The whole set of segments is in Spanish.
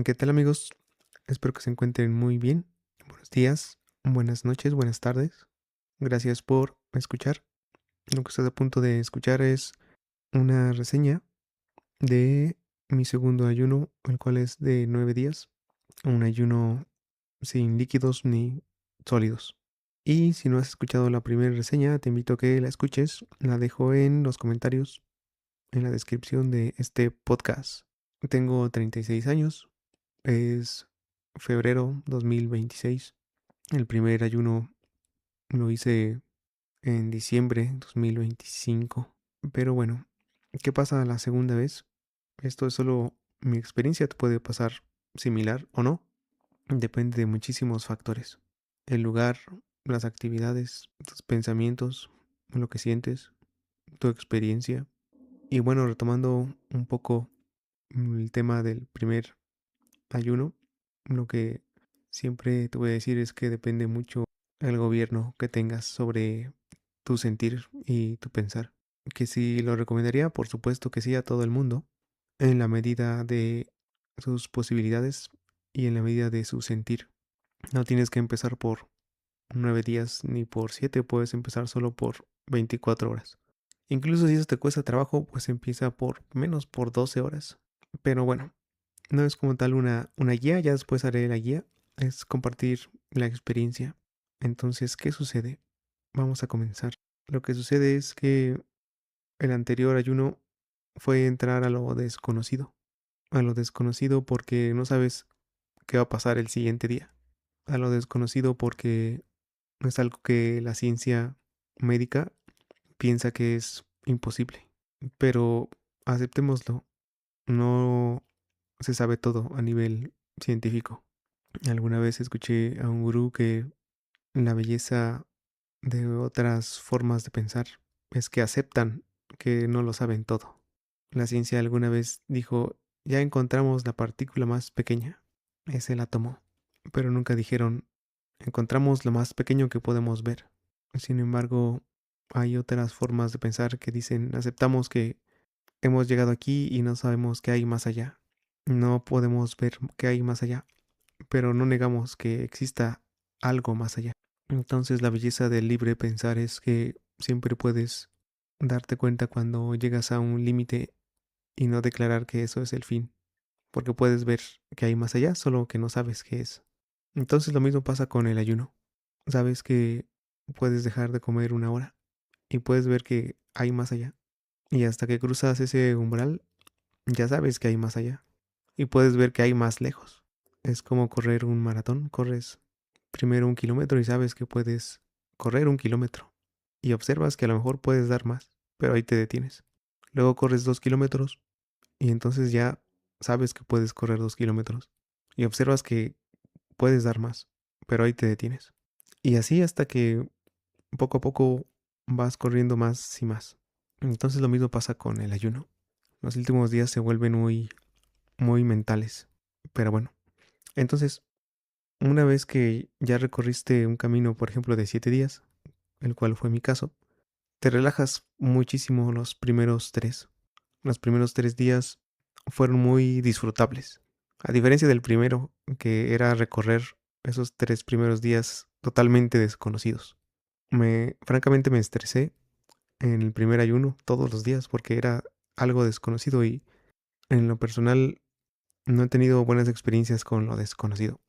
¿Qué tal amigos? Espero que se encuentren muy bien. Buenos días, buenas noches, buenas tardes. Gracias por escuchar. Lo que estás a punto de escuchar es una reseña de mi segundo ayuno, el cual es de 9 días. Un ayuno sin líquidos ni sólidos. Y si no has escuchado la primera reseña, te invito a que la escuches. La dejo en los comentarios, en la descripción de este podcast. Tengo 36 años. Es febrero 2026. El primer ayuno lo hice en diciembre 2025. Pero bueno, ¿qué pasa la segunda vez? Esto es solo mi experiencia, te puede pasar similar o no. Depende de muchísimos factores. El lugar, las actividades, tus pensamientos, lo que sientes, tu experiencia. Y bueno, retomando un poco el tema del primer ayuno, lo que siempre te voy a decir es que depende mucho el gobierno que tengas sobre tu sentir y tu pensar. Que si lo recomendaría, por supuesto que sí, a todo el mundo, en la medida de sus posibilidades y en la medida de su sentir. No tienes que empezar por 9 días ni por 7, puedes empezar solo por 24 horas. Incluso si eso te cuesta trabajo, pues empieza por menos, por 12 horas. Pero bueno, no es como tal una guía, ya después haré la guía. Es compartir la experiencia. Entonces, ¿qué sucede? Vamos a comenzar. Lo que sucede es que el anterior ayuno fue entrar a lo desconocido. A lo desconocido porque no sabes qué va a pasar el siguiente día. A lo desconocido porque es algo que la ciencia médica piensa que es imposible. Pero aceptémoslo, no se sabe todo a nivel científico. Alguna vez escuché a un gurú que la belleza de otras formas de pensar es que aceptan que no lo saben todo. La ciencia alguna vez dijo, ya encontramos la partícula más pequeña, es el átomo, pero nunca dijeron, encontramos lo más pequeño que podemos ver. Sin embargo, hay otras formas de pensar que dicen, aceptamos que hemos llegado aquí y no sabemos qué hay más allá. No podemos ver qué hay más allá, pero no negamos que exista algo más allá. Entonces la belleza del libre pensar es que siempre puedes darte cuenta cuando llegas a un límite y no declarar que eso es el fin, porque puedes ver que hay más allá, solo que no sabes qué es. Entonces lo mismo pasa con el ayuno. Sabes que puedes dejar de comer una hora y puedes ver que hay más allá. Y hasta que cruzas ese umbral, ya sabes que hay más allá. Y puedes ver que hay más lejos. Es como correr un maratón. Corres primero 1 kilómetro y sabes que puedes correr 1 kilómetro. Y observas que a lo mejor puedes dar más, pero ahí te detienes. Luego corres 2 kilómetros y entonces ya sabes que puedes correr 2 kilómetros. Y observas que puedes dar más, pero ahí te detienes. Y así hasta que poco a poco vas corriendo más y más. Entonces lo mismo pasa con el ayuno. Los últimos días se vuelven muy mentales. Pero bueno, entonces, una vez que ya recorriste un camino, por ejemplo, de 7 días, el cual fue mi caso, te relajas muchísimo los primeros tres. Los primeros 3 días fueron muy disfrutables. A diferencia del primero, que era recorrer esos 3 primeros días totalmente desconocidos. Francamente me estresé en el primer ayuno todos los días porque era algo desconocido y en lo personal no he tenido buenas experiencias con lo desconocido.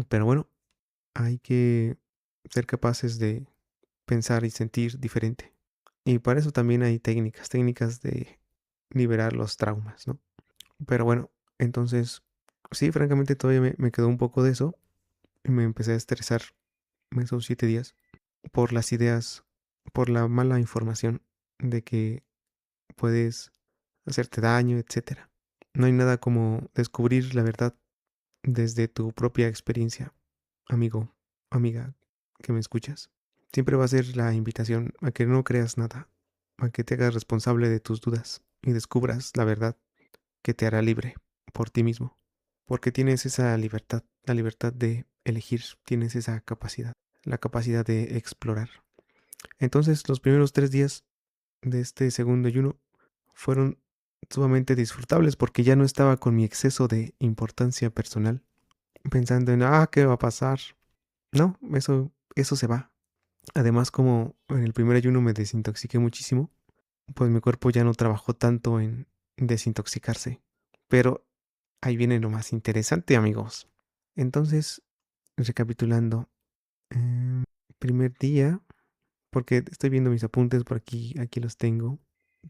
Pero bueno, hay que ser capaces de pensar y sentir diferente. Y para eso también hay técnicas de liberar los traumas, ¿no? Pero bueno, entonces, sí, francamente todavía me quedó un poco de eso y me empecé a estresar esos 7 días por las ideas, por la mala información de que puedes hacerte daño, etcétera. No hay nada como descubrir la verdad desde tu propia experiencia, amigo, amiga, que me escuchas. Siempre va a ser la invitación a que no creas nada, a que te hagas responsable de tus dudas y descubras la verdad que te hará libre por ti mismo. Porque tienes esa libertad, la libertad de elegir, tienes esa capacidad, la capacidad de explorar. Entonces, los primeros 3 días de este segundo ayuno fueron sumamente disfrutables porque ya no estaba con mi exceso de importancia personal, pensando en, ¿qué va a pasar? No, eso se va. Además, como en el primer ayuno me desintoxiqué muchísimo, pues mi cuerpo ya no trabajó tanto en desintoxicarse. Pero ahí viene lo más interesante, amigos. Entonces, recapitulando, em, primer día, porque estoy viendo mis apuntes por aquí los tengo.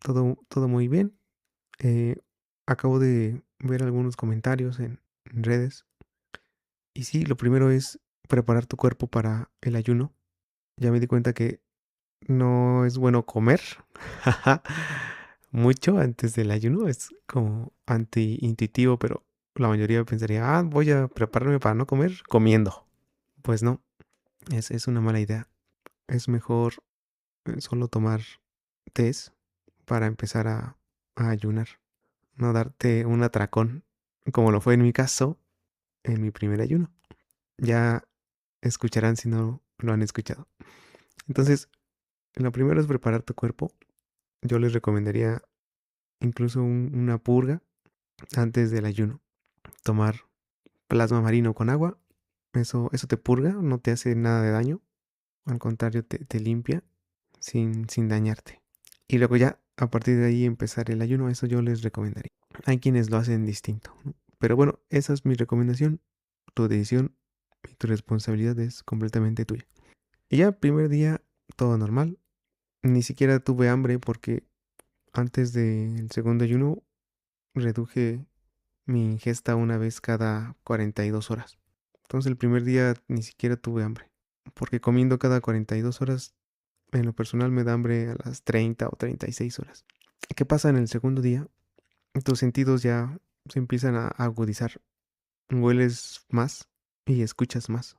Todo muy bien. Eh, Acabo de ver algunos comentarios en redes. Y sí, lo primero es preparar tu cuerpo para el ayuno. Ya me di cuenta que no es bueno comer mucho antes del ayuno. Es como antiintuitivo, pero la mayoría pensaría, voy a prepararme para no comer comiendo. Pues no, es una mala idea. Es mejor solo tomar tés para empezar a ayunar. No darte un atracón, como lo fue en mi caso, en mi primer ayuno. Ya escucharán si no lo han escuchado. Entonces, lo primero es preparar tu cuerpo. Yo les recomendaría incluso una purga antes del ayuno. Tomar plasma marino con agua. Eso te purga, no te hace nada de daño. Al contrario, te limpia sin dañarte. Y luego ya, a partir de ahí, empezar el ayuno. Eso yo les recomendaría. Hay quienes lo hacen distinto, ¿no? Pero bueno, esa es mi recomendación. Tu decisión y tu responsabilidad es completamente tuya. Y ya, primer día, todo normal. Ni siquiera tuve hambre porque antes del segundo ayuno reduje mi ingesta una vez cada 42 horas. Entonces el primer día ni siquiera tuve hambre. Porque comiendo cada 42 horas, en lo personal me da hambre a las 30 o 36 horas. ¿Qué pasa en el segundo día? Tus sentidos ya se empiezan a agudizar. Hueles más y escuchas más.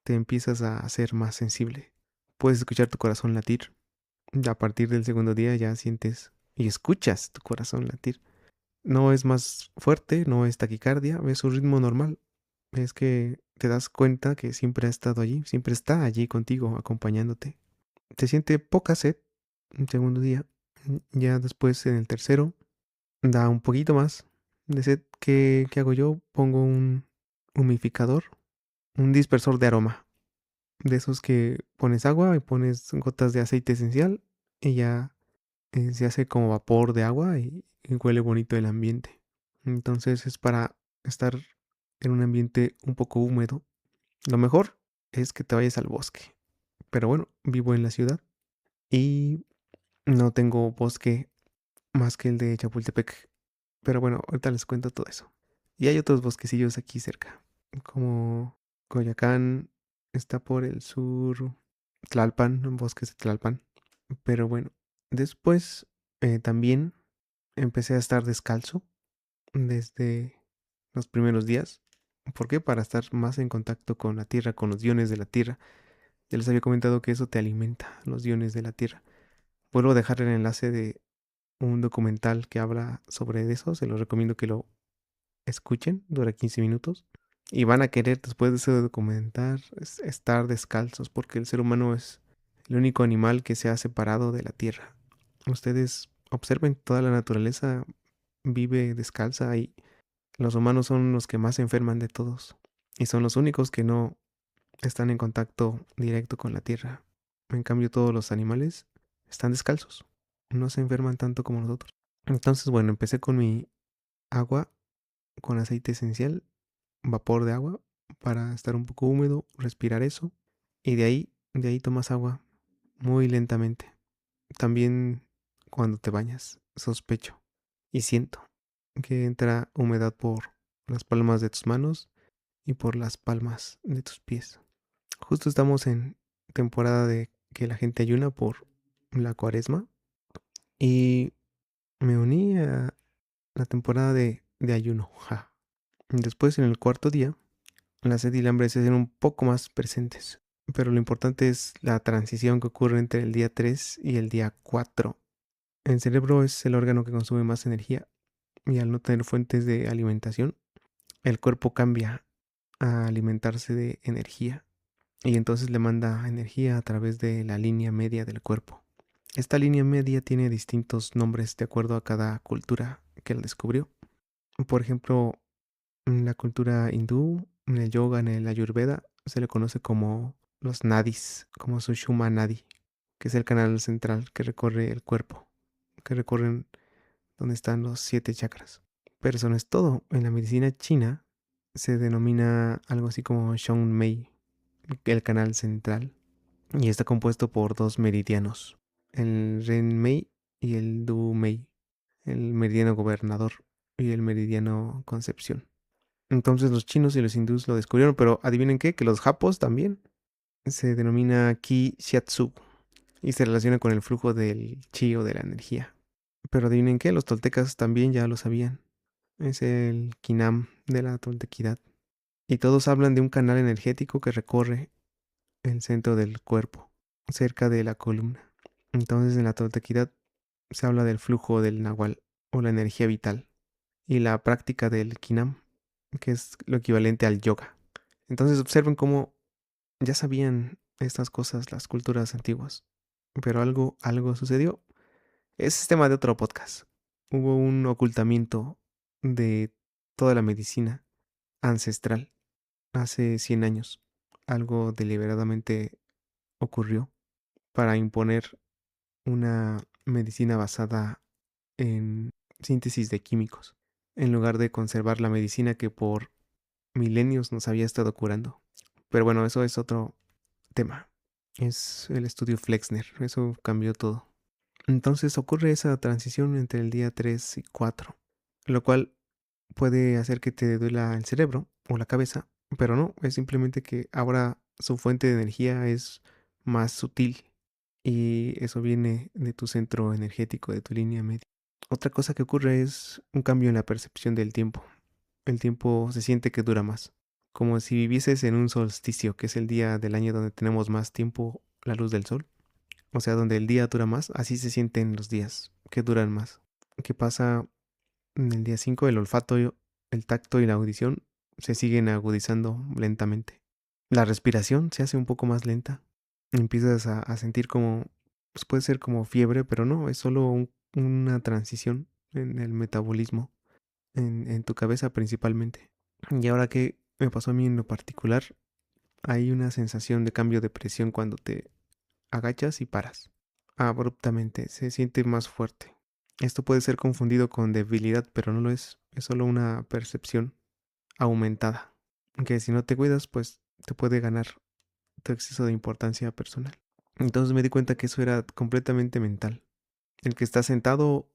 Te empiezas a hacer más sensible. Puedes escuchar tu corazón latir. A partir del segundo día ya sientes y escuchas tu corazón latir. No es más fuerte, no es taquicardia, es un ritmo normal. Es que te das cuenta que siempre ha estado allí, siempre está allí contigo, acompañándote. Se siente poca sed un segundo día. Ya después en el tercero da un poquito más de sed. ¿Qué hago yo? Pongo un humificador, un dispersor de aroma. De esos que pones agua y pones gotas de aceite esencial y ya se hace como vapor de agua y huele bonito el ambiente. Entonces es para estar en un ambiente un poco húmedo. Lo mejor es que te vayas al bosque. Pero bueno, vivo en la ciudad y no tengo bosque más que el de Chapultepec. Pero bueno, ahorita les cuento todo eso. Y hay otros bosquecillos aquí cerca, como Coyoacán, está por el sur, Tlalpan, bosques de Tlalpan. Pero bueno, después también empecé a estar descalzo desde los primeros días. ¿Por qué? Para estar más en contacto con la tierra, con los iones de la tierra. Ya les había comentado que eso te alimenta, los iones de la tierra. Vuelvo a dejar el enlace de un documental que habla sobre eso. Se los recomiendo que lo escuchen. Dura 15 minutos. Y van a querer después de ese documental estar descalzos porque el ser humano es el único animal que se ha separado de la tierra. Ustedes observen toda la naturaleza vive descalza y los humanos son los que más se enferman de todos. Y son los únicos que no están en contacto directo con la tierra. En cambio, todos los animales están descalzos. No se enferman tanto como nosotros. Entonces, bueno, empecé con mi agua con aceite esencial, vapor de agua, para estar un poco húmedo, respirar eso. Y de ahí tomas agua muy lentamente. También cuando te bañas, sospecho y siento que entra humedad por las palmas de tus manos y por las palmas de tus pies. Justo estamos en temporada de que la gente ayuna por la cuaresma y me uní a la temporada de ayuno. Ja. Después, en el cuarto día, la sed y el hambre se hacen un poco más presentes, pero lo importante es la transición que ocurre entre el día 3 y el día 4. El cerebro es el órgano que consume más energía y al no tener fuentes de alimentación, el cuerpo cambia a alimentarse de energía y entonces le manda energía a través de la línea media del cuerpo. Esta línea media tiene distintos nombres de acuerdo a cada cultura que la descubrió. Por ejemplo, en la cultura hindú, en el yoga, en el ayurveda, se le conoce como los nadis, como Sushumna Nadi, que es el canal central que recorre el cuerpo, que recorren donde están los 7 chakras. Pero eso no es todo. En la medicina china se denomina algo así como Mei, el canal central, y está compuesto por 2 meridianos, el Mei y el Mei, el meridiano gobernador y el meridiano concepción. Entonces los chinos y los hindús lo descubrieron, pero adivinen qué, que los japos también. Se denomina Ki Shiatsu y se relaciona con el flujo del chi o de la energía. Pero adivinen qué, los toltecas también ya lo sabían. Es el Kinam de la toltequidad. Y todos hablan de un canal energético que recorre el centro del cuerpo, cerca de la columna. Entonces en la toltequidad se habla del flujo del nahual o la energía vital y la práctica del Kinam, que es lo equivalente al yoga. Entonces observen cómo ya sabían estas cosas las culturas antiguas, pero algo sucedió. Ese es tema de otro podcast. Hubo un ocultamiento de toda la medicina ancestral hace 100 años. Algo deliberadamente ocurrió para imponer una medicina basada en síntesis de químicos, en lugar de conservar la medicina que por milenios nos había estado curando. Pero bueno, eso es otro tema. Es el estudio Flexner. Eso cambió todo. Entonces ocurre esa transición entre el día 3 y 4, lo cual puede hacer que te duela el cerebro o la cabeza, pero no, es simplemente que ahora su fuente de energía es más sutil y eso viene de tu centro energético, de tu línea media. Otra cosa que ocurre es un cambio en la percepción del tiempo. El tiempo se siente que dura más, como si vivieses en un solsticio, que es el día del año donde tenemos más tiempo la luz del sol. O sea, donde el día dura más, así se sienten los días, que duran más. ¿Qué pasa en el día 5? El olfato, el tacto y la audición se siguen agudizando lentamente. La respiración se hace un poco más lenta. Empiezas a sentir como, pues puede ser como fiebre, pero no, es solo una transición en el metabolismo, en tu cabeza principalmente. Y ahora que me pasó a mí en lo particular, hay una sensación de cambio de presión cuando te agachas y paras. Abruptamente, se siente más fuerte. Esto puede ser confundido con debilidad, pero no lo es solo una percepción aumentada, que si no te cuidas, pues te puede ganar tu exceso de importancia personal. Entonces me di cuenta que eso era completamente mental. El que estás sentado,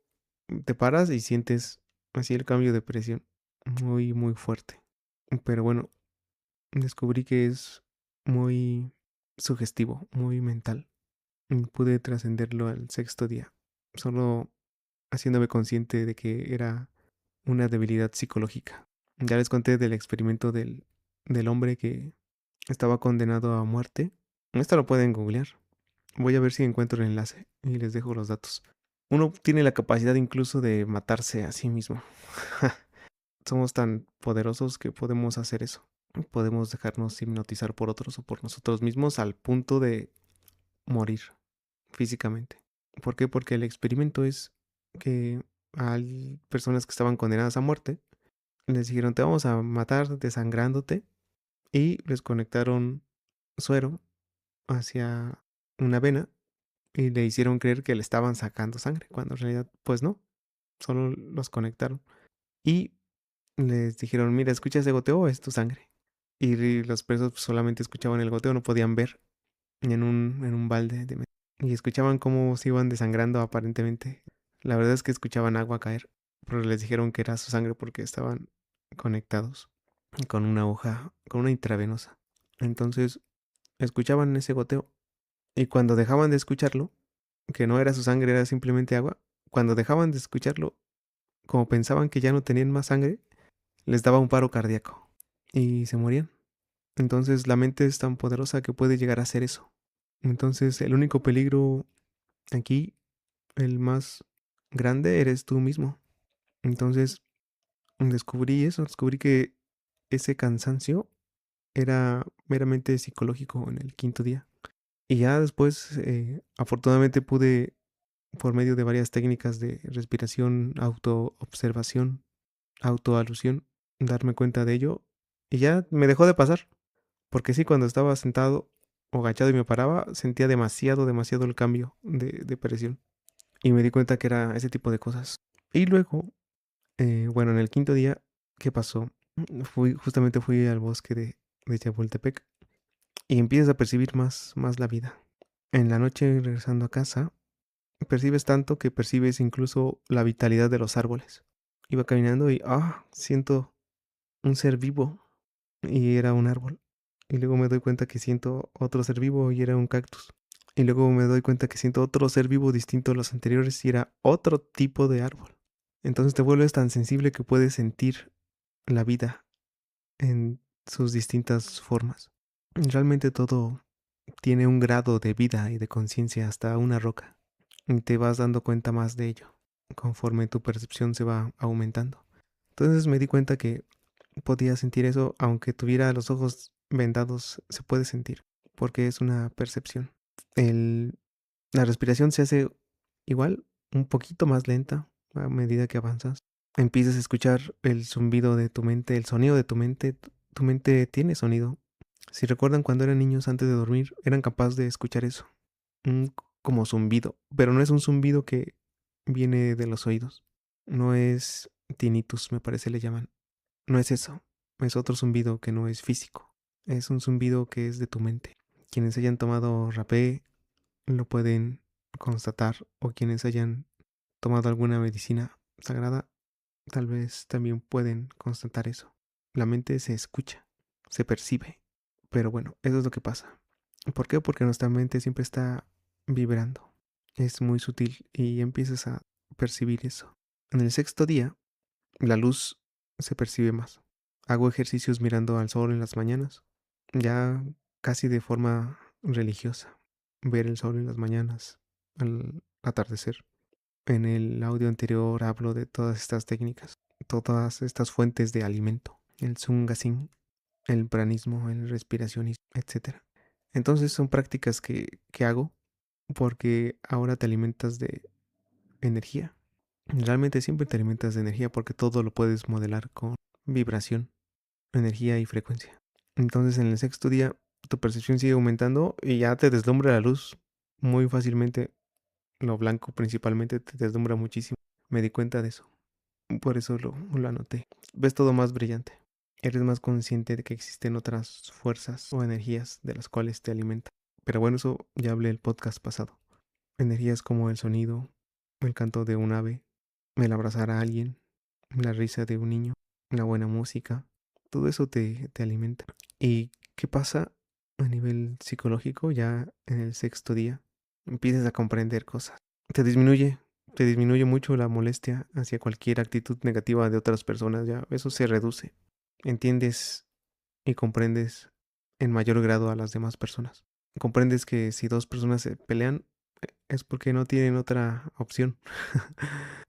te paras y sientes así el cambio de presión muy, muy fuerte. Pero bueno, descubrí que es muy sugestivo, muy mental. Pude trascenderlo al sexto día, solo haciéndome consciente de que era una debilidad psicológica. Ya les conté del experimento del hombre que estaba condenado a muerte. Esto lo pueden googlear. Voy a ver si encuentro el enlace y les dejo los datos. Uno tiene la capacidad incluso de matarse a sí mismo. Somos tan poderosos que podemos hacer eso. Podemos dejarnos hipnotizar por otros o por nosotros mismos al punto de morir físicamente. ¿Por qué? Porque el experimento es que a personas que estaban condenadas a muerte les dijeron te vamos a matar desangrándote y les conectaron suero hacia una vena y le hicieron creer que le estaban sacando sangre, cuando en realidad pues no, solo los conectaron y les dijeron mira escucha ese goteo, es tu sangre. Y los presos pues, solamente escuchaban el goteo, no podían ver en un balde de y escuchaban cómo se iban desangrando aparentemente. La verdad es que escuchaban agua caer, pero les dijeron que era su sangre porque estaban conectados con una hoja, con una intravenosa. Entonces escuchaban ese goteo y cuando dejaban de escucharlo, que no era su sangre, era simplemente agua, cuando dejaban de escucharlo, como pensaban que ya no tenían más sangre, les daba un paro cardíaco y se morían. Entonces la mente es tan poderosa que puede llegar a hacer eso. Entonces el único peligro aquí, el más grande, eres tú mismo. Entonces descubrí eso, descubrí que ese cansancio era meramente psicológico en el quinto día. Y ya después, afortunadamente pude por medio de varias técnicas de respiración, autoobservación, autoalusión, darme cuenta de ello y ya me dejó de pasar. Porque sí, cuando estaba sentado o agachado y me paraba, sentía demasiado, demasiado el cambio de presión. Y me di cuenta que era ese tipo de cosas. Y luego, bueno, en el quinto día, ¿qué pasó? Justamente fui al bosque de Chapultepec y empiezas a percibir más la vida. En la noche, regresando a casa, percibes tanto que percibes incluso la vitalidad de los árboles. Iba caminando y, siento un ser vivo y era un árbol. Y luego me doy cuenta que siento otro ser vivo y era un cactus. Y luego me doy cuenta que siento otro ser vivo distinto a los anteriores y era otro tipo de árbol. Entonces te vuelves tan sensible que puedes sentir la vida en sus distintas formas. Realmente todo tiene un grado de vida y de conciencia hasta una roca. Y te vas dando cuenta más de ello conforme tu percepción se va aumentando. Entonces me di cuenta que podía sentir eso, aunque tuviera los ojos vendados, se puede sentir, porque es una percepción. El, la respiración se hace igual, un poquito más lenta a medida que avanzas. Empiezas a escuchar el zumbido de tu mente, el sonido de tu mente. Tu mente tiene sonido. Si recuerdan cuando eran niños antes de dormir, eran capaces de escuchar eso, un como zumbido, pero no es un zumbido que viene de los oídos. No es tinnitus, me parece le llaman. No es eso. Es otro zumbido que no es físico. Es un zumbido que es de tu mente. Quienes hayan tomado rapé lo pueden constatar o quienes hayan tomado alguna medicina sagrada tal vez también pueden constatar eso. La mente se escucha, se percibe. Pero bueno, eso es lo que pasa. ¿Por qué? Porque nuestra mente siempre está vibrando. Es muy sutil y empiezas a percibir eso. En el sexto día, la luz se percibe más. Hago ejercicios mirando al sol en las mañanas, ya casi de forma religiosa. Ver el sol en las mañanas, al atardecer. En el audio anterior hablo de todas estas técnicas, todas estas fuentes de alimento, el Sungasin, el pranismo, el respiracionismo, etcétera. Entonces son prácticas que hago porque ahora te alimentas de energía. Realmente siempre te alimentas de energía porque todo lo puedes modelar con vibración, energía y frecuencia. Entonces en el sexto día tu percepción sigue aumentando y ya te deslumbra la luz muy fácilmente. Lo blanco principalmente te deslumbra muchísimo. Me di cuenta de eso. Por eso lo anoté. Ves todo más brillante. Eres más consciente de que existen otras fuerzas o energías de las cuales te alimentan. Pero bueno, eso ya hablé el podcast pasado. Energías como el sonido, el canto de un ave, el abrazar a alguien, la risa de un niño, la buena música. Todo eso te alimenta. ¿Y qué pasa a nivel psicológico ya en el sexto día? Empiezas a comprender cosas. Te disminuye, te disminuye mucho la molestia hacia cualquier actitud negativa de otras personas. Ya eso se reduce. Entiendes y comprendes en mayor grado a las demás personas. Comprendes que si dos personas se pelean es porque no tienen otra opción.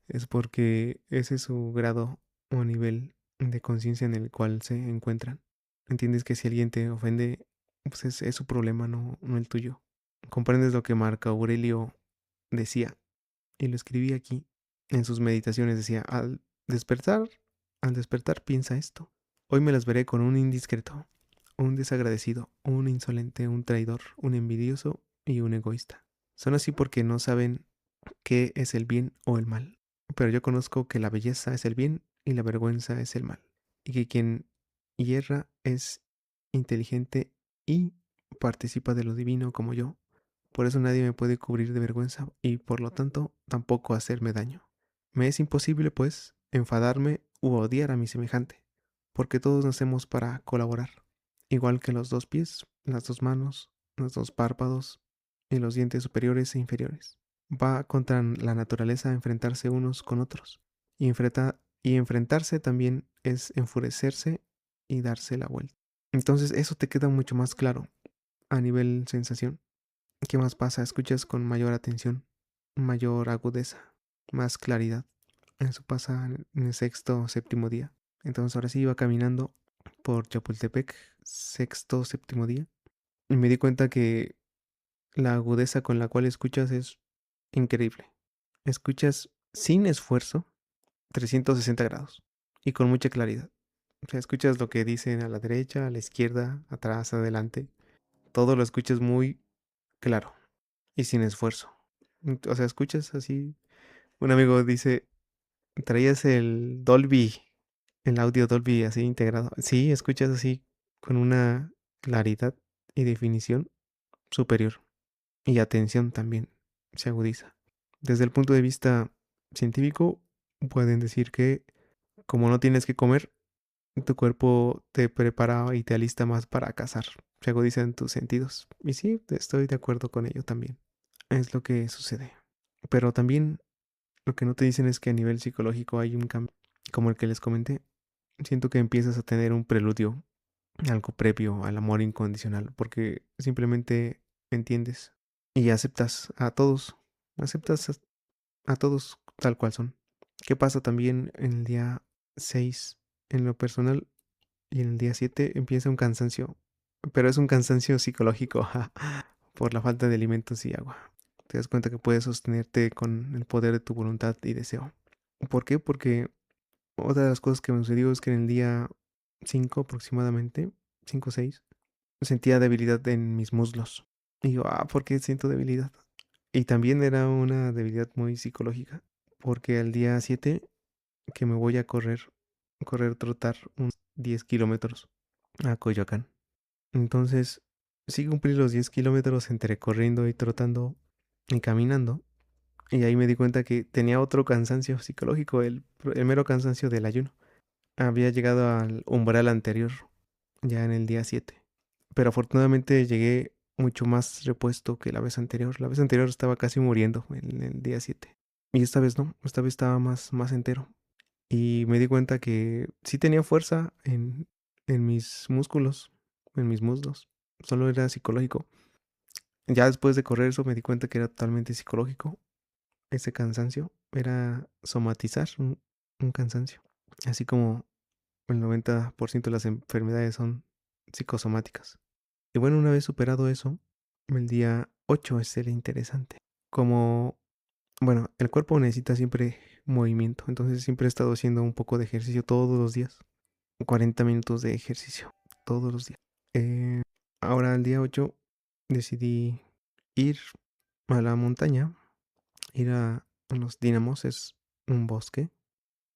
Es porque ese es su grado o nivel de conciencia en el cual se encuentran. Entiendes que si alguien te ofende, pues es su problema, no el tuyo. Comprendes lo que Marco Aurelio decía, y lo escribí aquí en sus meditaciones. Decía, despertar, al despertar piensa esto. Hoy me las veré con un indiscreto, un desagradecido, un insolente, un traidor, un envidioso y un egoísta. Son así porque no saben qué es el bien o el mal. Pero yo conozco que la belleza es el bien y la vergüenza es el mal. Y que quien hierra es inteligente y participa de lo divino como yo. Por eso nadie me puede cubrir de vergüenza y por lo tanto tampoco hacerme daño. Me es imposible, pues, enfadarme u odiar a mi semejante, porque todos nacemos para colaborar, igual que los dos pies, las dos manos, los dos párpados y los dientes superiores e inferiores. Va contra la naturaleza enfrentarse unos con otros, y enfrentarse también es enfurecerse y darse la vuelta. Entonces eso te queda mucho más claro a nivel sensación. ¿Qué más pasa? Escuchas con mayor atención, mayor agudeza, más claridad. Eso pasa en el sexto, séptimo día. Entonces ahora sí iba caminando por Chapultepec, sexto, séptimo día, y me di cuenta que la agudeza con la cual escuchas es increíble. escuchas sin esfuerzo 360 grados y con mucha claridad. O sea, escuchas lo que dicen a la derecha, a la izquierda, atrás, adelante. Todo lo escuchas muy claro y sin esfuerzo. O sea, escuchas así. Un amigo dice, traías el Dolby, el audio Dolby así integrado. Sí, escuchas así con una claridad y definición superior. Y atención también se agudiza. Desde el punto de vista científico, pueden decir que como no tienes que comer, tu cuerpo te prepara y te alista más para cazar. Se agudizan tus sentidos. Y sí, estoy de acuerdo con ello también. Es lo que sucede. Pero también lo que no te dicen es que a nivel psicológico hay un cambio. Como el que les comenté, siento que empiezas a tener un preludio, algo previo al amor incondicional, porque simplemente entiendes y aceptas a todos, aceptas a todos tal cual son. ¿Qué pasa también en el día 6 en lo personal? Y en el día 7 empieza un cansancio, pero es un cansancio psicológico por la falta de alimentos y agua. Te das cuenta que puedes sostenerte con el poder de tu voluntad y deseo. ¿Por qué? Porque otra de las cosas que me sucedió es que en el día 5 aproximadamente, 5 o 6, sentía debilidad en mis muslos. Y yo, ¿por qué siento debilidad? Y también era una debilidad muy psicológica, porque al día 7 que me voy a correr, trotar unos 10 kilómetros a Coyoacán. Entonces, sí cumplí los 10 kilómetros entre corriendo y trotando y caminando. Y ahí me di cuenta que tenía otro cansancio psicológico, el mero cansancio del ayuno. Había llegado al umbral anterior, ya en el día 7. Pero afortunadamente llegué mucho más repuesto que la vez anterior. La vez anterior estaba casi muriendo en el día 7. Y esta vez no, esta vez estaba más entero. Y me di cuenta que sí tenía fuerza en mis músculos, en mis muslos. Solo era psicológico. Ya después de correr eso me di cuenta que era totalmente psicológico. Ese cansancio era somatizar un cansancio. Así como el 90% de las enfermedades son psicosomáticas. Y bueno, una vez superado eso, el día 8 es el interesante. Como, bueno, el cuerpo necesita siempre movimiento, entonces siempre he estado haciendo un poco de ejercicio todos los días. 40 minutos de ejercicio todos los días. Eh, Ahora el día 8 decidí ir a la montaña, ir a los Dínamos, es un bosque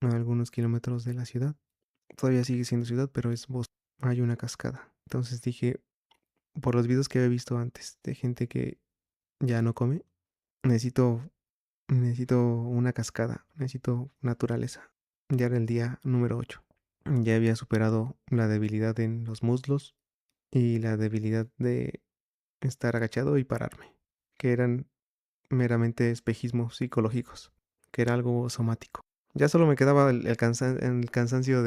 a algunos kilómetros de la ciudad. Todavía sigue siendo ciudad, pero es bosque. Hay una cascada. Entonces dije, por los videos que había visto antes de gente que ya no come, necesito, necesito una cascada, necesito naturaleza. Ya era el día número 8. Ya había superado la debilidad en los muslos y la debilidad de estar agachado y pararme, que eran meramente espejismos psicológicos, que era algo somático. Ya solo me quedaba el cansancio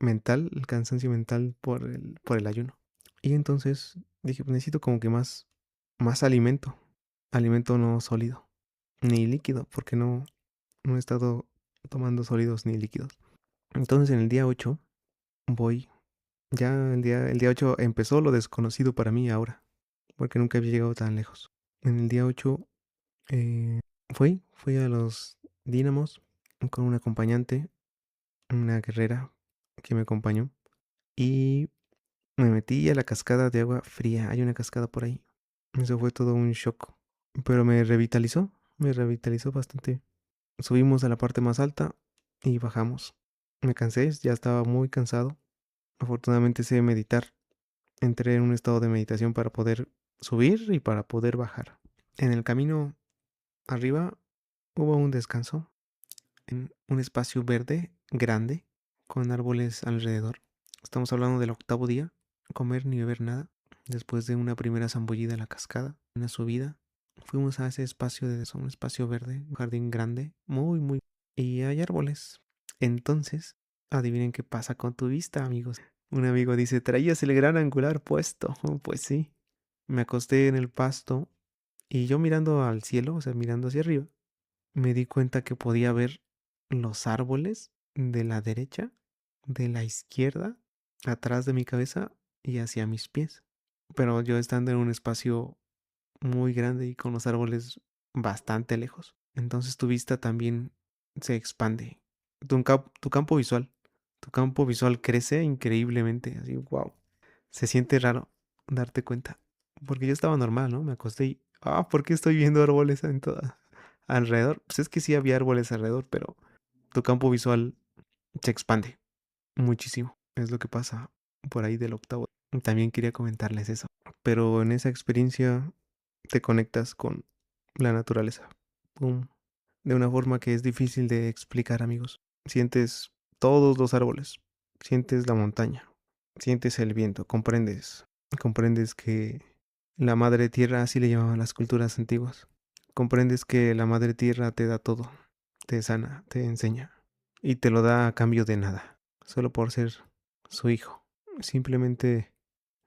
mental, el cansancio mental por el ayuno. Y entonces dije, pues necesito como que más alimento no sólido, ni líquido, porque no he estado tomando sólidos ni líquidos. Entonces en el día 8 voy, ya el día 8 empezó lo desconocido para mí ahora, porque nunca había llegado tan lejos. En el día 8 fui a los Dínamos con un acompañante, una guerrera que me acompañó, y me metí a la cascada de agua fría. Hay una cascada por ahí. Eso fue todo un shock, pero me revitalizó bastante. Subimos a la parte más alta y bajamos. Me cansé, ya estaba muy cansado. Afortunadamente sé meditar. Entré en un estado de meditación para poder subir y para poder bajar. En el camino arriba hubo un descanso en un espacio verde grande con árboles alrededor. Estamos hablando del octavo día, comer ni beber nada. Después de una primera zambullida a la cascada, una subida, fuimos a ese espacio un espacio verde, un jardín grande, muy, y hay árboles. Entonces, adivinen qué pasa con tu vista, amigos. Un amigo dice, ¿traías el gran angular puesto? Pues sí. Me acosté en el pasto y yo mirando al cielo, o sea, mirando hacia arriba, me di cuenta que podía ver los árboles de la derecha, de la izquierda, atrás de mi cabeza y hacia mis pies. Pero yo estando en un espacio muy grande y con los árboles bastante lejos. Entonces tu vista también se expande. Tu campo visual crece increíblemente, así, wow. Se siente raro darte cuenta, porque yo estaba normal, ¿no? Me acosté y, ¿por qué estoy viendo árboles en toda alrededor? Pues es que sí había árboles alrededor, pero tu campo visual se expande muchísimo. Es lo que pasa por ahí del octavo. También quería comentarles eso. Pero en esa experiencia te conectas con la naturaleza. Pum. De una forma que es difícil de explicar, amigos. Sientes todos los árboles, sientes la montaña, sientes el viento, comprendes que la madre tierra, así le llamaban las culturas antiguas, comprendes que la madre tierra te da todo, te sana, te enseña y te lo da a cambio de nada, solo por ser su hijo. Simplemente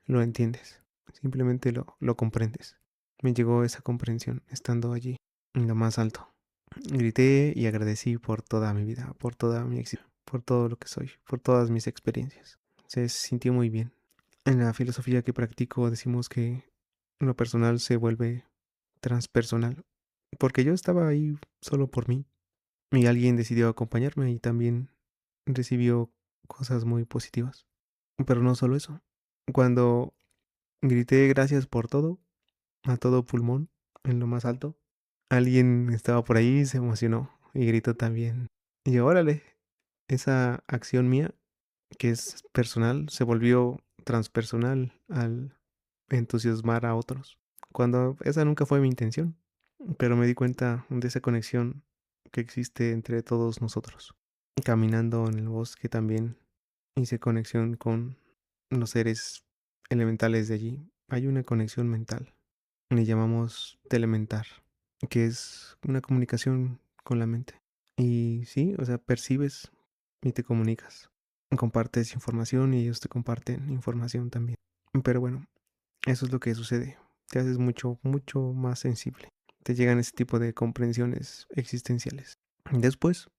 lo entiendes, simplemente lo comprendes. Me llegó esa comprensión estando allí, en lo más alto. Grité y agradecí por toda mi vida, por toda mi éxito, por todo lo que soy, por todas mis experiencias. Se sintió muy bien. En la filosofía que practico decimos que lo personal se vuelve transpersonal, porque yo estaba ahí solo por mí y alguien decidió acompañarme y también recibió cosas muy positivas. Pero no solo eso. Cuando grité gracias por todo, a todo pulmón, en lo más alto, alguien estaba por ahí y se emocionó y gritó también. Y yo, órale, esa acción mía, que es personal, se volvió transpersonal al entusiasmar a otros. Cuando esa nunca fue mi intención, pero me di cuenta de esa conexión que existe entre todos nosotros. Caminando en el bosque también hice conexión con los seres elementales de allí. Hay una conexión mental. Le llamamos telementar, que es una comunicación con la mente. Y sí, o sea, percibes y te comunicas. Compartes información y ellos te comparten información también. Pero bueno, eso es lo que sucede. Te haces mucho, mucho más sensible. Te llegan ese tipo de comprensiones existenciales. Después,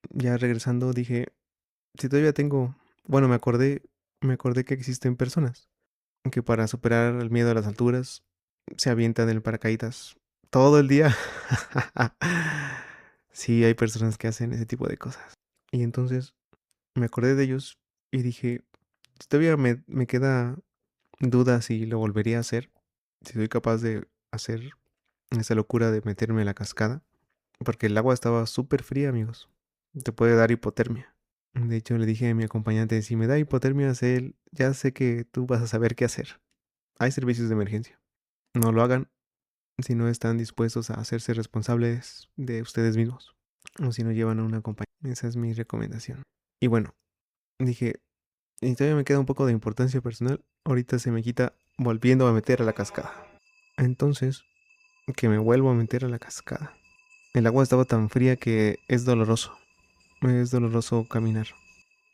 ya regresando, dije, si todavía tengo, bueno, me acordé que existen personas que para superar el miedo a las alturas se avientan del paracaídas todo el día. Sí, hay personas que hacen ese tipo de cosas. Y entonces me acordé de ellos y dije, si todavía me queda duda si lo volvería a hacer, si soy capaz de hacer esa locura de meterme en la cascada, porque el agua estaba súper fría, amigos. Te puede dar hipotermia. De hecho, le dije a mi acompañante, si me da hipotermia, ya sé que tú vas a saber qué hacer. Hay servicios de emergencia. No lo hagan si no están dispuestos a hacerse responsables de ustedes mismos o si no llevan a una compañía. Esa es mi recomendación. Y bueno, dije, y todavía me queda un poco de importancia personal. Ahorita se me quita volviendo a meter a la cascada. Entonces, que me vuelvo a meter a la cascada. El agua estaba tan fría que es doloroso. Es doloroso caminar.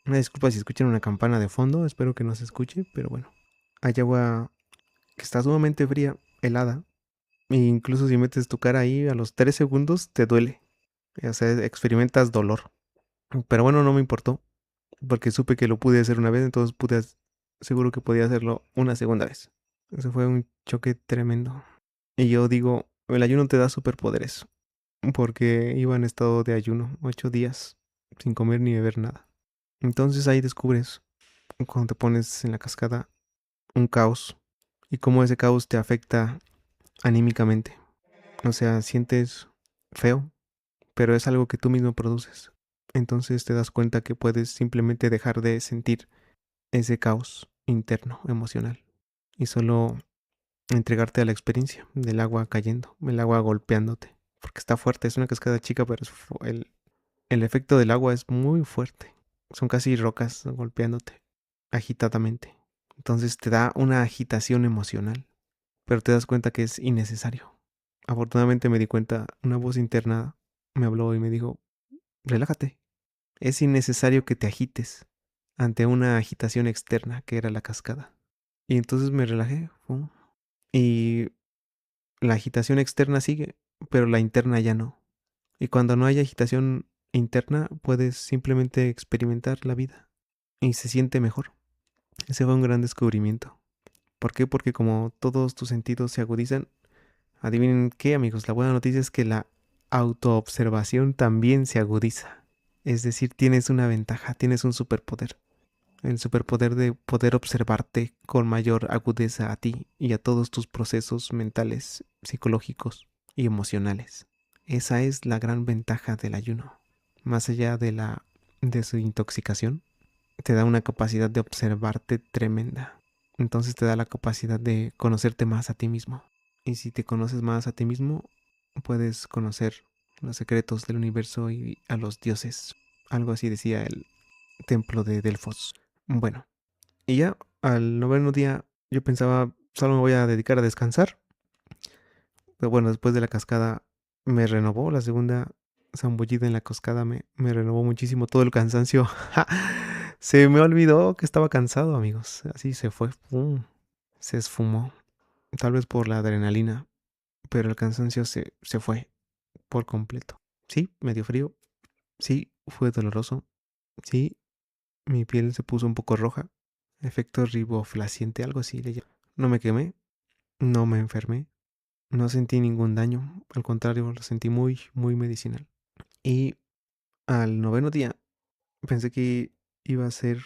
Una disculpa si escuchan una campana de fondo. Espero que no se escuche, pero bueno. Hay agua que está sumamente fría, helada. E incluso si metes tu cara ahí a los 3 segundos te duele. O sea, experimentas dolor. Pero bueno, no me importó. Porque supe que lo pude hacer una vez, entonces seguro que podía hacerlo una segunda vez. Eso fue un choque tremendo. Y yo digo, el ayuno te da superpoderes. Porque iba en estado de ayuno, 8 días, sin comer ni beber nada. Entonces ahí descubres, cuando te pones en la cascada, un caos. Y cómo ese caos te afecta anímicamente. O sea, sientes feo, pero es algo que tú mismo produces. Entonces te das cuenta que puedes simplemente dejar de sentir ese caos interno, emocional, y solo entregarte a la experiencia del agua cayendo, el agua golpeándote, porque está fuerte, es una cascada chica, pero el efecto del agua es muy fuerte. Son casi rocas golpeándote agitadamente. Entonces te da una agitación emocional, pero te das cuenta que es innecesario. Afortunadamente me di cuenta, una voz interna me habló y me dijo, relájate, es innecesario que te agites ante una agitación externa que era la cascada. Y entonces me relajé, ¡pum! Y la agitación externa sigue, pero la interna ya no. Y cuando no hay agitación interna, puedes simplemente experimentar la vida y se siente mejor. Ese fue un gran descubrimiento. ¿Por qué? Porque como todos tus sentidos se agudizan, adivinen qué, amigos, la buena noticia es que la autoobservación también se agudiza. Es decir, tienes una ventaja, tienes un superpoder. El superpoder de poder observarte con mayor agudeza a ti y a todos tus procesos mentales, psicológicos y emocionales. Esa es la gran ventaja del ayuno. Más allá de su intoxicación, te da una capacidad de observarte tremenda. Entonces te da la capacidad de conocerte más a ti mismo. Y si te conoces más a ti mismo, puedes conocer los secretos del universo y a los dioses. Algo así decía el templo de Delfos. Bueno, y ya al noveno día yo pensaba, solo me voy a dedicar a descansar. Pero bueno, después de la cascada me renovó, la segunda zambullida en la cascada me renovó muchísimo todo el cansancio. Se me olvidó que estaba cansado, amigos. Así se fue, ¡pum! Se esfumó. Tal vez por la adrenalina, pero el cansancio se fue por completo. Sí, me dio frío. Sí, fue doloroso. Sí, mi piel se puso un poco roja. Efecto riboflaciente, algo así le llaman. No me quemé, no me enfermé, no sentí ningún daño. Al contrario, lo sentí muy, muy medicinal. Y al noveno día pensé que iba a ser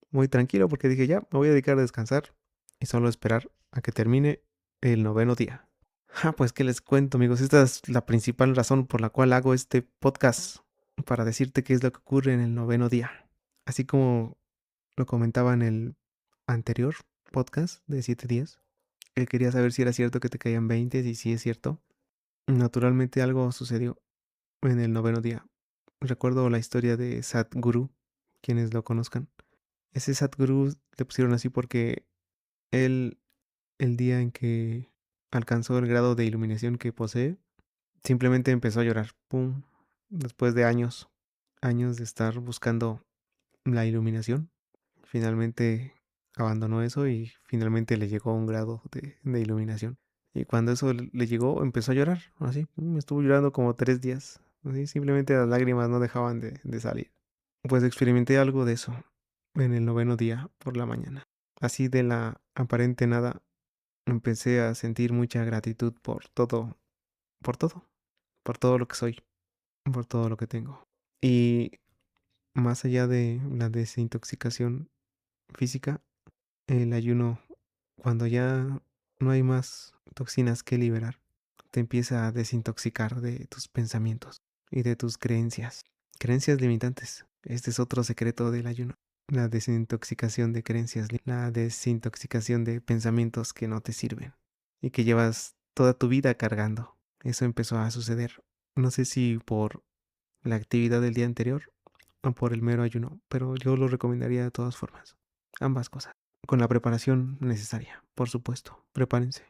muy tranquilo porque dije, ya, me voy a dedicar a descansar y solo esperar a que termine el noveno día. Pues qué les cuento, amigos. Esta es la principal razón por la cual hago este podcast, para decirte qué es lo que ocurre en el noveno día. Así como lo comentaba en el anterior podcast de 7 días, él quería saber si era cierto que te caían 20 y si es cierto. Naturalmente algo sucedió en el noveno día. Recuerdo la historia de Sadhguru, quienes lo conozcan. Ese Sadhguru le pusieron así porque él, el día en que alcanzó el grado de iluminación que posee, simplemente empezó a llorar. ¡Pum! Después de años, años de estar buscando la iluminación, finalmente abandonó eso y finalmente le llegó a un grado de iluminación. Y cuando eso le llegó, empezó a llorar, así, estuvo llorando como 3 días. Así, simplemente las lágrimas no dejaban de salir. Pues experimenté algo de eso en el noveno día por la mañana. Así de la aparente nada, empecé a sentir mucha gratitud por todo, por todo lo que soy, por todo lo que tengo. Y más allá de la desintoxicación física, el ayuno, cuando ya no hay más toxinas que liberar, te empieza a desintoxicar de tus pensamientos y de tus creencias. Creencias limitantes. Este es otro secreto del ayuno. La desintoxicación de creencias, la desintoxicación de pensamientos que no te sirven y que llevas toda tu vida cargando. Eso empezó a suceder. No sé si por la actividad del día anterior o por el mero ayuno, pero yo lo recomendaría de todas formas. Ambas cosas. Con la preparación necesaria, por supuesto. Prepárense.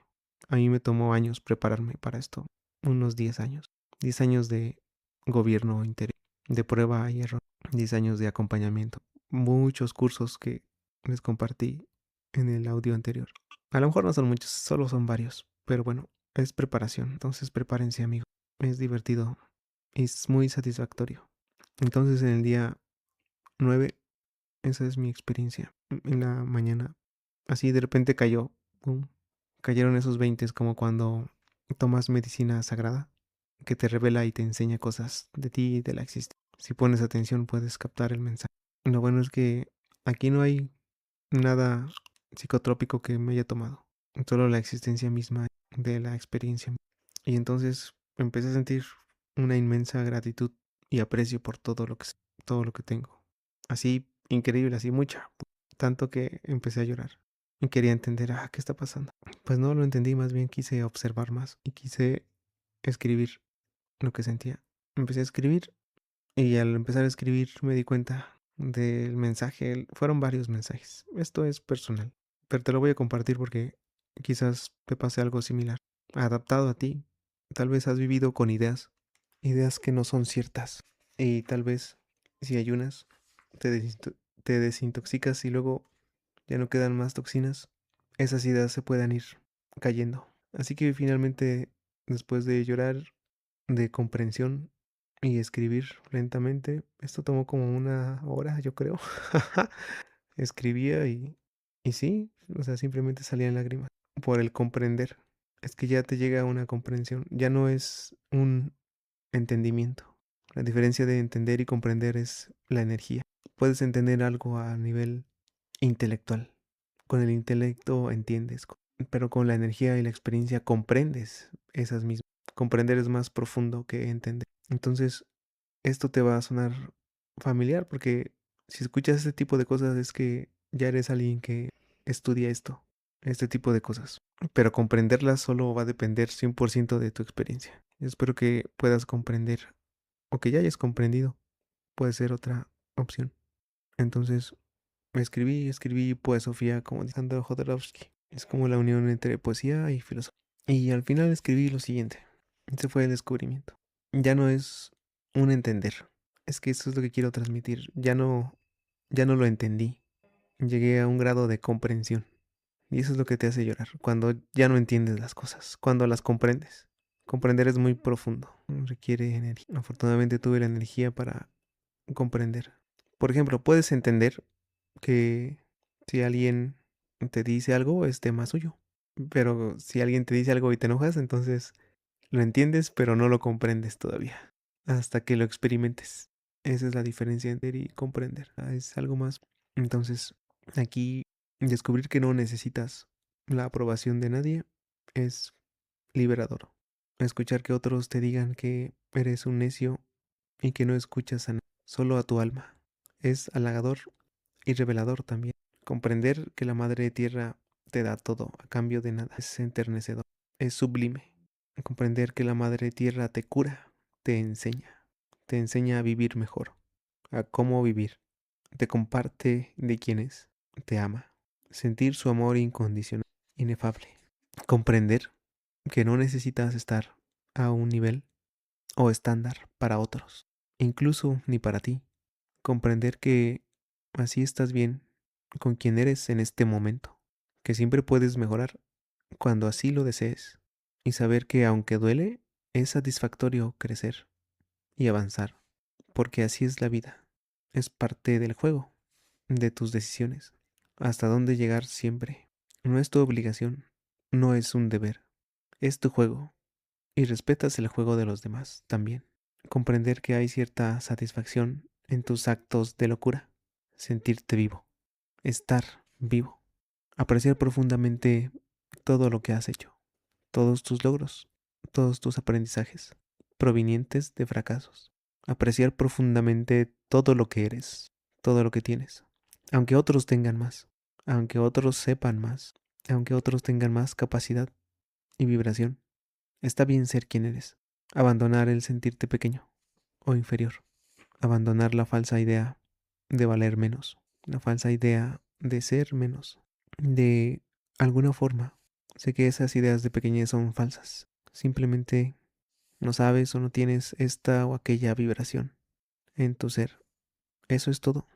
A mí me tomó años prepararme para esto. Unos 10 años. 10 años de gobierno interior, de prueba y error. 10 años de acompañamiento. Muchos cursos que les compartí en el audio anterior. A lo mejor no son muchos, solo son varios. Pero bueno, es preparación. Entonces prepárense, amigos. Es divertido y es muy satisfactorio. Entonces en el día 9, esa es mi experiencia. En la mañana, así de repente cayó. Pum, cayeron esos 20, como cuando tomas medicina sagrada que te revela y te enseña cosas de ti y de la existencia. Si pones atención puedes captar el mensaje. Lo bueno es que aquí no hay nada psicotrópico que me haya tomado, solo la existencia misma de la experiencia. Y entonces empecé a sentir una inmensa gratitud y aprecio por todo lo que tengo. Así increíble, así mucha, tanto que empecé a llorar y quería entender, ¿qué está pasando? Pues no lo entendí, más bien quise observar más y quise escribir lo que sentía. Empecé a escribir y al empezar a escribir me di cuenta del mensaje. Fueron varios mensajes. Esto es personal, pero te lo voy a compartir porque quizás te pase algo similar. Adaptado a ti. Tal vez has vivido con ideas que no son ciertas. Y tal vez si ayunas, te desintoxicas y luego ya no quedan más toxinas. Esas ideas se puedan ir cayendo. Así que finalmente, después de llorar, de comprensión y escribir lentamente. Esto tomó como 1 hora, yo creo. Escribía y sí, o sea, simplemente salían lágrimas por el comprender. Es que ya te llega una comprensión. Ya no es un entendimiento. La diferencia de entender y comprender es la energía. Puedes entender algo a nivel intelectual. Con el intelecto entiendes, pero con la energía y la experiencia comprendes esas mismas. Comprender es más profundo que entender. Entonces, esto te va a sonar familiar porque si escuchas este tipo de cosas es que ya eres alguien que estudia esto, este tipo de cosas. Pero comprenderlas solo va a depender 100% de tu experiencia. Espero que puedas comprender o que ya hayas comprendido. Puede ser otra opción. Entonces, escribí poesía como dice Sandro Jodorowsky. Es como la unión entre poesía y filosofía. Y al final escribí lo siguiente. Ese fue el descubrimiento. Ya no es un entender. Es que eso es lo que quiero transmitir. Ya no lo entendí. Llegué a un grado de comprensión. Y eso es lo que te hace llorar. Cuando ya no entiendes las cosas. Cuando las comprendes. Comprender es muy profundo. Requiere energía. Afortunadamente tuve la energía para comprender. Por ejemplo, puedes entender que si alguien te dice algo es tema suyo. Pero si alguien te dice algo y te enojas, entonces lo entiendes, pero no lo comprendes todavía. Hasta que lo experimentes. Esa es la diferencia entre y comprender. Es algo más. Entonces, aquí descubrir que no necesitas la aprobación de nadie es liberador. Escuchar que otros te digan que eres un necio y que no escuchas a nadie, solo a tu alma. Es halagador y revelador también. Comprender que la Madre Tierra te da todo a cambio de nada es enternecedor, es sublime. Comprender que la Madre Tierra te cura, te enseña a vivir mejor, a cómo vivir, te comparte de quién es, te ama. Sentir su amor incondicional, inefable. Comprender que no necesitas estar a un nivel o estándar para otros, incluso ni para ti. Comprender que así estás bien con quien eres en este momento, que siempre puedes mejorar cuando así lo desees, y saber que aunque duele, es satisfactorio crecer y avanzar, porque así es la vida, es parte del juego, de tus decisiones, hasta dónde llegar siempre. No es tu obligación, no es un deber, es tu juego, y respetas el juego de los demás también. Comprender que hay cierta satisfacción en tus actos de locura, sentirte vivo, estar vivo, apreciar profundamente todo lo que has hecho, todos tus logros, todos tus aprendizajes provenientes de fracasos, apreciar profundamente todo lo que eres, todo lo que tienes, aunque otros tengan más, aunque otros sepan más, aunque otros tengan más capacidad y vibración. Está bien ser quien eres. Abandonar el sentirte pequeño o inferior. Abandonar la falsa idea de valer menos. La falsa idea de ser menos. De alguna forma. Sé que esas ideas de pequeñez son falsas. Simplemente no sabes o no tienes esta o aquella vibración en tu ser. Eso es todo.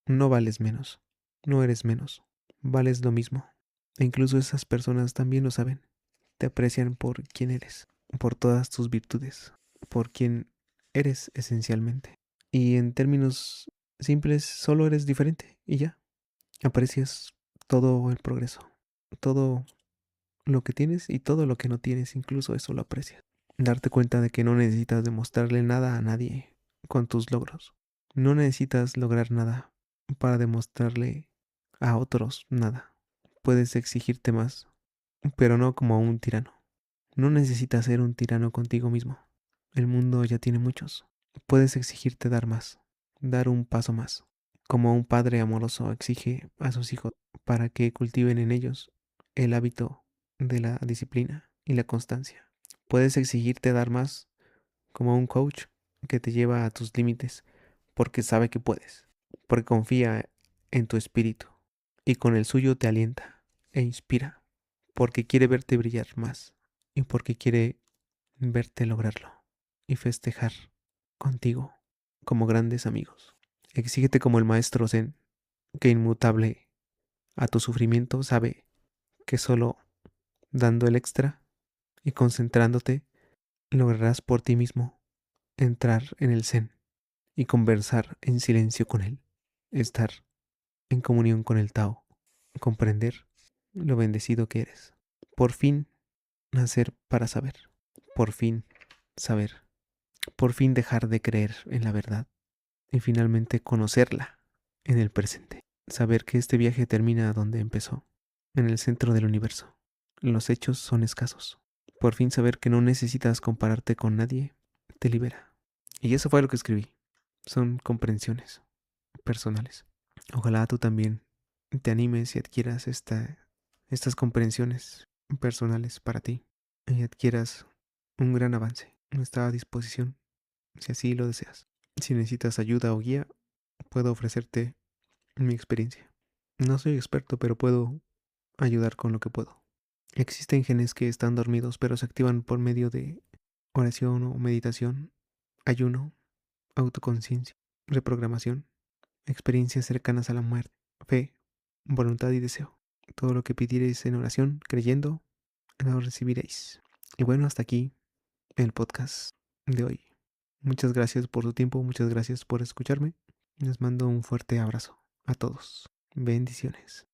No vales menos. No eres menos. Vales lo mismo. E incluso esas personas también lo saben. Te aprecian por quien eres, por todas tus virtudes, por quien eres esencialmente. Y en términos simples, solo eres diferente y ya. Aprecias todo el progreso, todo lo que tienes y todo lo que no tienes, incluso eso lo aprecias. Darte cuenta de que no necesitas demostrarle nada a nadie con tus logros. No necesitas lograr nada para demostrarle a otros nada. Puedes exigirte más, pero no como a un tirano. No necesitas ser un tirano contigo mismo. El mundo ya tiene muchos. Puedes exigirte dar más, dar un paso más, como un padre amoroso exige a sus hijos para que cultiven en ellos el hábito de la disciplina y la constancia. Puedes exigirte dar más, como un coach que te lleva a tus límites porque sabe que puedes, porque confía en tu espíritu y con el suyo te alienta e inspira, porque quiere verte brillar más y porque quiere verte lograrlo y festejar contigo como grandes amigos. Exígete como el maestro Zen, que inmutable a tu sufrimiento sabe que solo dando el extra y concentrándote lograrás por ti mismo entrar en el Zen y conversar en silencio con él, estar en comunión con el Tao, comprender lo bendecido que eres. Por fin nacer para saber, por fin saber. por fin dejar de creer en la verdad y finalmente conocerla en el presente. Saber que este viaje termina donde empezó, en el centro del universo. Los hechos son escasos. Por fin saber que no necesitas compararte con nadie te libera. Y eso fue lo que escribí. Son comprensiones personales. Ojalá tú también te animes y adquieras estas comprensiones personales para ti y adquieras un gran avance. Está a disposición si así lo deseas. Si necesitas ayuda o guía, puedo ofrecerte mi experiencia. No soy experto, pero puedo ayudar con lo que puedo. Existen genes que están dormidos, pero se activan por medio de oración o meditación, ayuno, autoconciencia, reprogramación, experiencias cercanas a la muerte, fe, voluntad y deseo. Todo lo que pidierais en oración, creyendo, lo recibiréis. Y bueno, hasta aquí el podcast de hoy. Muchas gracias por tu tiempo, muchas gracias por escucharme. Les mando un fuerte abrazo a todos. Bendiciones.